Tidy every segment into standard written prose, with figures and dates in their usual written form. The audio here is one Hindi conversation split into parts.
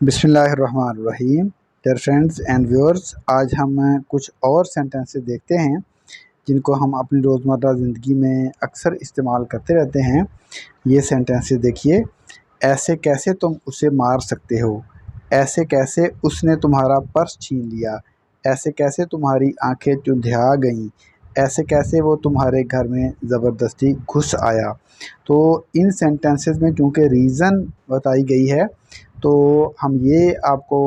बिस्मिल्लाहिर्रहमानिर्रहीम। डियर फ्रेंड्स एंड व्यूअर्स, आज हम कुछ और सेंटेंसेस देखते हैं जिनको हम अपनी रोज़मर्रा ज़िंदगी में अक्सर इस्तेमाल करते रहते हैं। ये सेंटेंसेस देखिए। ऐसे कैसे तुम उसे मार सकते हो, ऐसे कैसे उसने तुम्हारा पर्स छीन लिया, ऐसे कैसे तुम्हारी आंखें चुंधिया गईं, ऐसे कैसे वो तुम्हारे घर में ज़बरदस्ती घुस आया। तो इन सेंटेंसेस में चूँकि रीज़न बताई गई है तो हम ये आपको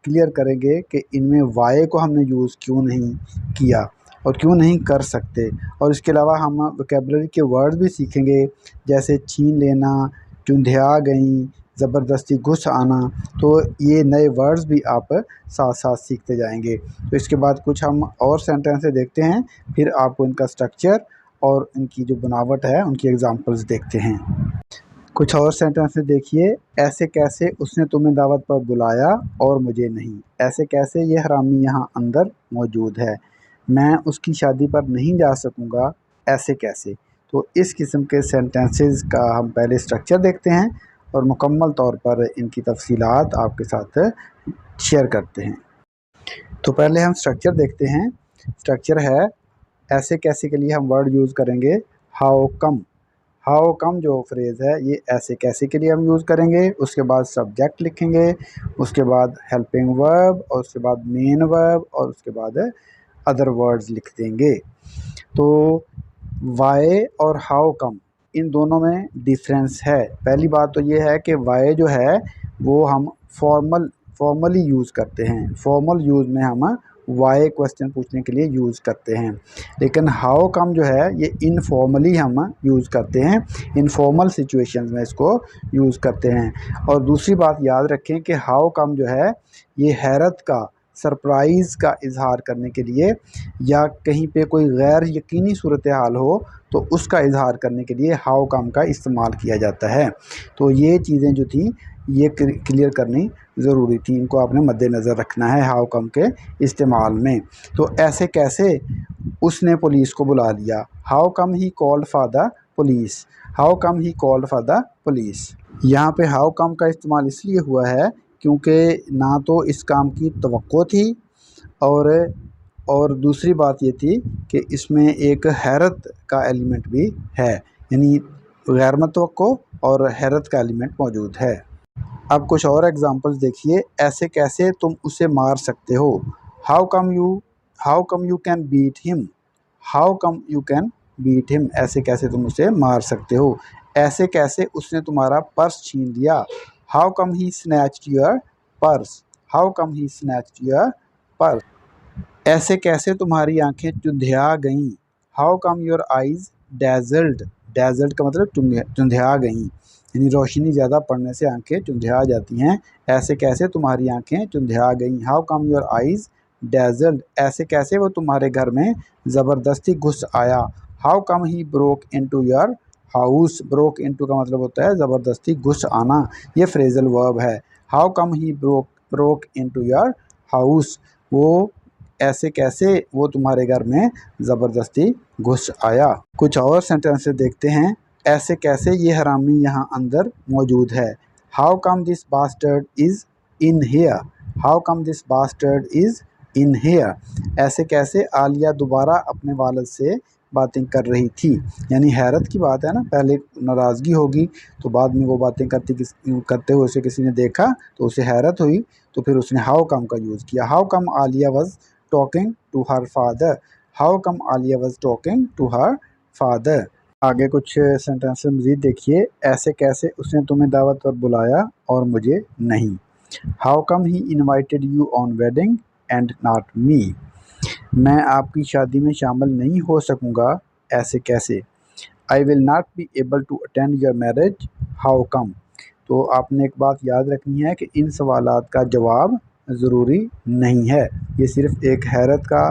क्लियर करेंगे कि इनमें वाई को हमने यूज़ क्यों नहीं किया और क्यों नहीं कर सकते। और इसके अलावा हम वोकैबुलरी के वर्ड्स भी सीखेंगे, जैसे छीन लेना, चुंधिया गई, ज़बरदस्ती घुस आना। तो ये नए वर्ड्स भी आप साथ साथ सीखते जाएंगे। तो इसके बाद कुछ हम और सेंटेंसेस देखते हैं, फिर आपको इनका स्ट्रक्चर और इनकी जो बनावट है उनकी एग्जांपल्स देखते हैं। कुछ और सेंटेंसेस देखिए। ऐसे कैसे उसने तुम्हें दावत पर बुलाया और मुझे नहीं, ऐसे कैसे ये हरामी यहाँ अंदर मौजूद है, मैं उसकी शादी पर नहीं जा सकूँगा, ऐसे कैसे। तो इस किस्म के सेंटेंसेस का हम पहले स्ट्रक्चर देखते हैं और मुकम्मल तौर पर इनकी तफसीलात आपके साथ शेयर करते हैं। तो पहले हम स्ट्रक्चर देखते हैं। स्ट्रक्चर है, ऐसे कैसे के लिए हम वर्ड यूज़ करेंगे हाउ कम। हाउ कम जो फ्रेज़ है ये ऐसे कैसे के लिए हम यूज़ करेंगे। उसके बाद सब्जेक्ट लिखेंगे, उसके बाद हेल्पिंग वर्ब और उसके बाद मेन वर्ब और उसके बाद अदर वर्ड्स लिख देंगे। तो वाई और हाउ कम इन दोनों में डिफरेंस है। पहली बात तो ये है कि वाई जो है वो हम फॉर्मली यूज़ करते हैं। फॉर्मल यूज़ में हम वाई क्वेश्चन पूछने के लिए यूज़ करते हैं, लेकिन हाउ कम जो है ये इनफॉर्मली हम यूज़ करते हैं। इनफॉर्मल सिचुएशंस में इसको यूज़ करते हैं। और दूसरी बात याद रखें कि हाउ कम जो है ये हैरत का, सरप्राइज़ का इजहार करने के लिए, या कहीं पे कोई गैर यकीनी सूरत हाल हो तो उसका इजहार करने के लिए हाउ कम का इस्तेमाल किया जाता है। तो ये चीज़ें जो थी ये क्लियर करनी ज़रूरी थी, इनको आपने मद्देनज़र रखना है हाउ कम के इस्तेमाल में। तो ऐसे कैसे उसने पुलिस को बुला लिया, how come he called for the police, how come he called for the police. यहाँ पे हाउ कम का इस्तेमाल इसलिए हुआ है क्योंकि ना तो इस काम की तवक्को थी और दूसरी बात ये थी कि इसमें एक हैरत का एलिमेंट भी है, यानी गैर मुतवक्को और हैरत का एलिमेंट मौजूद है। अब कुछ और एग्जांपल्स देखिए। ऐसे कैसे तुम उसे मार सकते हो, how come you can beat him, how come you can beat him, ऐसे कैसे तुम उसे मार सकते हो। ऐसे कैसे उसने तुम्हारा पर्स छीन लिया, how come he snatched your purse, how come he snatched your purse. ऐसे कैसे तुम्हारी आंखें चुंधिया गईं, how come your eyes dazzled, dazzled का मतलब चुंधिया गईं, यानी रोशनी ज़्यादा पड़ने से आंखें चुंधिया जाती हैं। ऐसे कैसे तुम्हारी आंखें चुंधिया गईं, how come your eyes dazzled. ऐसे कैसे वो तुम्हारे घर में ज़बरदस्ती घुस आया, how come he broke into your house. Broke into का मतलब होता है ज़बरदस्ती घुस आना, ये फ्रेजल वर्ब है। How come he broke into your house, वो ऐसे कैसे वो तुम्हारे घर में ज़बरदस्ती घुस आया। कुछ और सेंटेंसेस देखते हैं। ऐसे कैसे ये हरामी यहाँ अंदर मौजूद है, how come this bastard is in here, how come this bastard is in here. ऐसे कैसे आलिया दोबारा अपने वालिद से बातें कर रही थी, यानी हैरत की बात है ना, पहले नाराज़गी होगी तो बाद में वो बातें करते हुए उसे किसी ने देखा तो उसे हैरत हुई, तो फिर उसने हाउ कम का यूज़ किया। How come Alia was talking to her father, how come Alia was talking to her father. आगे कुछ सेंटेंसेस मज़ीद देखिए। ऐसे कैसे उसने तुम्हें दावत पर बुलाया और मुझे नहीं, how come he invited you on wedding and not me, मैं आपकी शादी में शामिल नहीं हो सकूँगा, ऐसे कैसे। I will not be able to attend your marriage, how come. तो आपने एक बात याद रखनी है कि इन सवालात का जवाब ज़रूरी नहीं है, ये सिर्फ़ एक हैरत का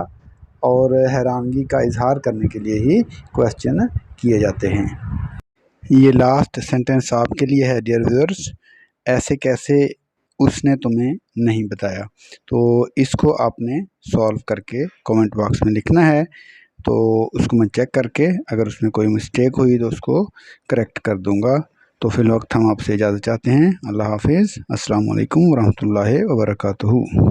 और हैरानगी का इजहार करने के लिए ही क्वेश्चन किए जाते हैं। ये लास्ट सेंटेंस आपके लिए है डियर व्यूअर्स। ऐसे कैसे उसने तुम्हें नहीं बताया, तो इसको आपने सॉल्व करके कमेंट बॉक्स में लिखना है। तो उसको मैं चेक करके अगर उसमें कोई मिस्टेक हुई तो उसको करेक्ट कर दूंगा। तो फिल वक्त हम आपसे इजाज़त चाहते हैं। अल्लाह हाफिज़। अस्सलाम वालेकुम वरहमतुल्लाहि वबरकातुहू।